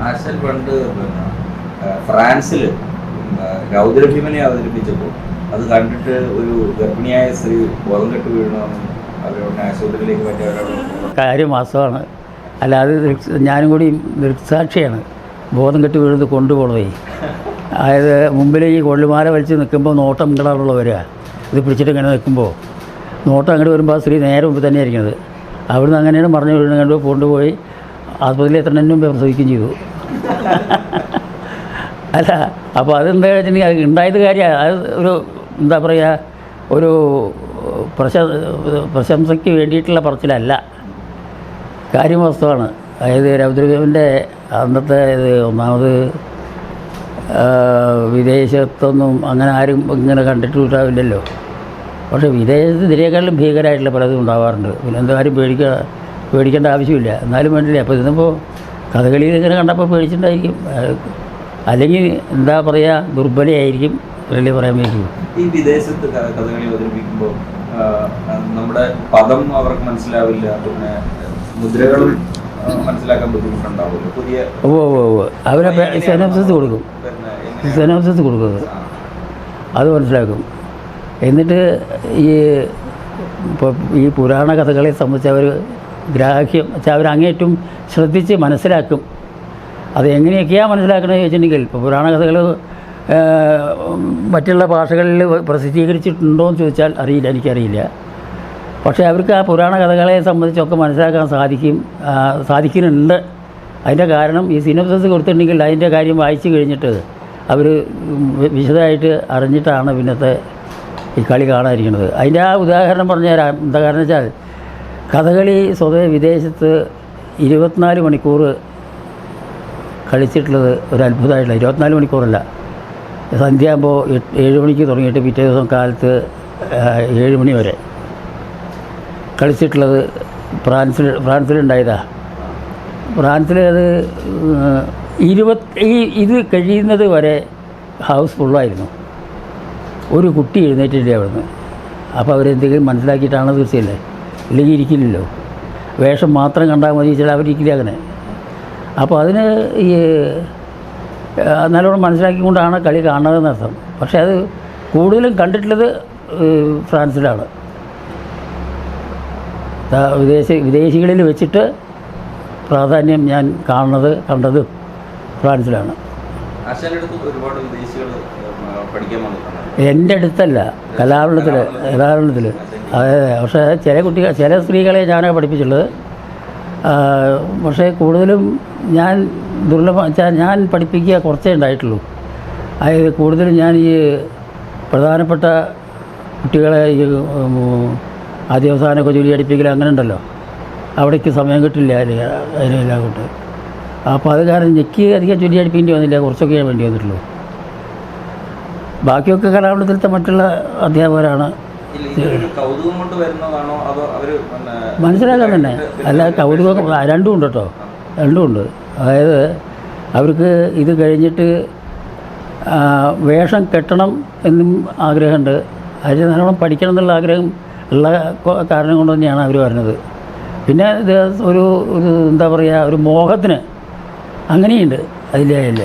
ആശാൻ പണ്ട് ഫ്രാൻസിൽ രൗദ്രഭീമനെ അവതരിപ്പിച്ചപ്പോൾ അത് കണ്ടിട്ട് ഒരു ഗർഭിണിയായ സ്ത്രീ ബോധം കെട്ട് വീഴണമെന്നും അവരോട് ആശുപത്രിയിലേക്ക് പറ്റിയവരോട് കാര്യം വാസ്തവമാണ്. അല്ലാതെ ഞാനും കൂടി ദൃക്സാക്ഷിയാണ്. ബോധം കെട്ട് വീഴുന്നത് കൊണ്ടുപോകണതേ. അതായത് മുമ്പിൽ ഈ കൊള്ളുമാല വലിച്ച് നിൽക്കുമ്പോൾ നോട്ടം ഇങ്ങോട്ടുള്ള വരിക. ഇത് പിടിച്ചിട്ട് ഇങ്ങനെ നിൽക്കുമ്പോൾ നോട്ടം അങ്ങോട്ട് വരുമ്പോൾ ആ സ്ത്രീ നേരെ മുമ്പ് തന്നെ ഇരിക്കുന്നത്. അവിടുന്ന് അങ്ങനെയാണ് പറഞ്ഞു വീഴുന്നത്. കൊണ്ടുപോയി ആസ്പത്രിയിൽ എത്രണ്ണനും പ്രസവിക്കുകയും ചെയ്തു. അല്ല, അപ്പോൾ അതെന്താ വെച്ചിട്ടുണ്ടെങ്കിൽ അത് ഉണ്ടായത് കാര്യമാണ്. അത് ഒരു എന്താ പറയുക, ഒരു പ്രശംസയ്ക്ക് വേണ്ടിയിട്ടുള്ള പറച്ചിലല്ല, കാര്യം വസ്തുവാണ്. അതായത് രൗദ്രഭീമൻ്റെ അന്നത്തെ ഇത് ഒന്നാമത് വിദേശത്തൊന്നും അങ്ങനെ ആരും ഇങ്ങനെ കണ്ടിട്ടുണ്ടാവില്ലല്ലോ. പക്ഷേ വിദേശത്ത് ഇതിനേക്കാളും ഭീകരമായിട്ടുള്ള പലതും ഉണ്ടാവാറുണ്ട്. പിന്നെ എന്താ കാര്യം പേടിക്കേണ്ട ആവശ്യമില്ല. എന്നാലും വേണ്ടില്ല. അപ്പോൾ ഇതിനിപ്പോൾ കഥകളിയിൽ ഇങ്ങനെ കണ്ടപ്പോൾ പേടിച്ചിട്ടുണ്ടായിരിക്കും. അല്ലെങ്കിൽ എന്താ പറയുക, ദുർബലയായിരിക്കും വലിയ പറയാൻ പറ്റും. ഈ വിദേശത്ത് കഥകളി അവതരിപ്പിക്കുമ്പോൾ നമ്മുടെ പദം അവർക്ക് മനസ്സിലാവില്ല, പിന്നെ മുദ്രകളും മനസ്സിലാക്കാൻ ബുദ്ധിമുട്ടുണ്ടാവുമല്ലോ. പുതിയ അവരെ സെനോപ്സിസ് കൊടുക്കും, സെനോപ്സിസ് കൊടുക്കുന്നത് അത് മനസ്സിലാക്കും. എന്നിട്ട് ഈ പുരാണ കഥകളെ സംബന്ധിച്ച് അവർ ഗ്രാഹ്യം വെച്ചാൽ അവർ അങ്ങേറ്റവും ശ്രദ്ധിച്ച് മനസ്സിലാക്കും. അത് എങ്ങനെയൊക്കെയാണ് മനസ്സിലാക്കണമെന്ന് ചോദിച്ചിട്ടുണ്ടെങ്കിൽ, ഇപ്പോൾ പുരാണ കഥകൾ മറ്റുള്ള ഭാഷകളിൽ പ്രസിദ്ധീകരിച്ചിട്ടുണ്ടോ എന്ന് ചോദിച്ചാൽ അറിയില്ല, എനിക്കറിയില്ല. പക്ഷേ അവർക്ക് ആ പുരാണ കഥകളെ സംബന്ധിച്ചൊക്കെ മനസ്സിലാക്കാൻ സാധിക്കുന്നുണ്ട്. അതിൻ്റെ കാരണം ഈ സിനോപ്സിസ് കൊടുത്തിട്ടുണ്ടെങ്കിൽ അതിൻ്റെ കാര്യം വായിച്ചു കഴിഞ്ഞിട്ട് അവർ വിശദമായിട്ട് അറിഞ്ഞിട്ടാണ് പിന്നത്തെ ഈ കളി കാണാതിരിക്കുന്നത്. അതിൻ്റെ ആ ഉദാഹരണം പറഞ്ഞുതരാം. എന്താ കാരണം വെച്ചാൽ, കഥകളി സ്വതവേ വിദേശത്ത് 24 മണിക്കൂർ കളിച്ചിട്ടുള്ളത് ഒരു അത്ഭുതമായിട്ടുള്ള, 24 മണിക്കൂറല്ല, സന്ധ്യയാകുമ്പോൾ 7 മണിക്ക് തുടങ്ങിയിട്ട് പിറ്റേ ദിവസം കാലത്ത് 7 മണി വരെ കളിച്ചിട്ടുള്ളത് ഫ്രാൻസിലുണ്ടായതാണ്. ഫ്രാൻസിൽ അത് ഇത് കഴിയുന്നത് വരെ ഹൗസ് ഫുള്ളായിരുന്നു. ഒരു കുട്ടി എഴുന്നേറ്റില്ലേ അവിടുന്ന്. അപ്പോൾ അവരെന്തെങ്കിലും മനസ്സിലാക്കിയിട്ടാണ് തീർച്ചയല്ലേ, ഇല്ലെങ്കിൽ ഇരിക്കില്ലല്ലോ. വേഷം മാത്രം കണ്ടാൽ മതി ചില അവരിക്കില്ല അങ്ങനെ. അപ്പോൾ അതിന് ഈ നല്ലോണം മനസ്സിലാക്കിക്കൊണ്ടാണ് കളി കാണുന്നതെന്നർത്ഥം. പക്ഷേ അത് കൂടുതലും കണ്ടിട്ടുള്ളത് ഫ്രാൻസിലാണ്. വിദേശികളിൽ വെച്ചിട്ട് പ്രാധാന്യം ഞാൻ കണ്ടത് ഫ്രാൻസിലാണ്. എൻ്റെ അടുത്തല്ല, കലാഭവനത്തിൽ. അതായത് പക്ഷേ ചില സ്ത്രീകളെ ഞാനാണ് പഠിപ്പിച്ചിട്ടുള്ളത്. പക്ഷേ കൂടുതലും ഞാൻ പഠിപ്പിക്കുക കുറച്ചേ ഉണ്ടായിട്ടുള്ളൂ. അതായത് കൂടുതലും ഞാൻ ഈ പ്രധാനപ്പെട്ട കുട്ടികളെ ഈ ആദ്യാവസാനമൊക്കെ ജോലി പഠിപ്പിക്കൽ അങ്ങനെ ഉണ്ടല്ലോ, അവിടേക്ക് സമയം കിട്ടില്ല അതിനെല്ലാം കൊണ്ട്. അപ്പോൾ അത് കാരണം എനിക്ക് അധികം ജോലി പഠിപ്പിക്കേണ്ടി വന്നില്ല, കുറച്ചൊക്കെ വേണ്ടി വന്നിട്ടുള്ളൂ. ബാക്കിയൊക്കെ കലാഭവനത്തിലത്തെ മറ്റുള്ള അധ്യാപകരാണ്. മനസ്സിലാക്കാൻ തന്നെ, അല്ല കൗതുകം രണ്ടും ഉണ്ട് കേട്ടോ, രണ്ടും ഉണ്ട്. അതായത് അവർക്ക് ഇത് കഴിഞ്ഞിട്ട് വേഷം കെട്ടണം എന്നും ആഗ്രഹമുണ്ട്. അതിന് നല്ലോണം പഠിക്കണം എന്നുള്ള ആഗ്രഹം ഉള്ള കാരണം കൊണ്ട് തന്നെയാണ് അവർ വരുന്നത്. പിന്നെ ഇത് ഒരു എന്താ പറയുക, ഒരു മോഹത്തിന് അങ്ങനെയുണ്ട്, അതിലേ ഇല്ല.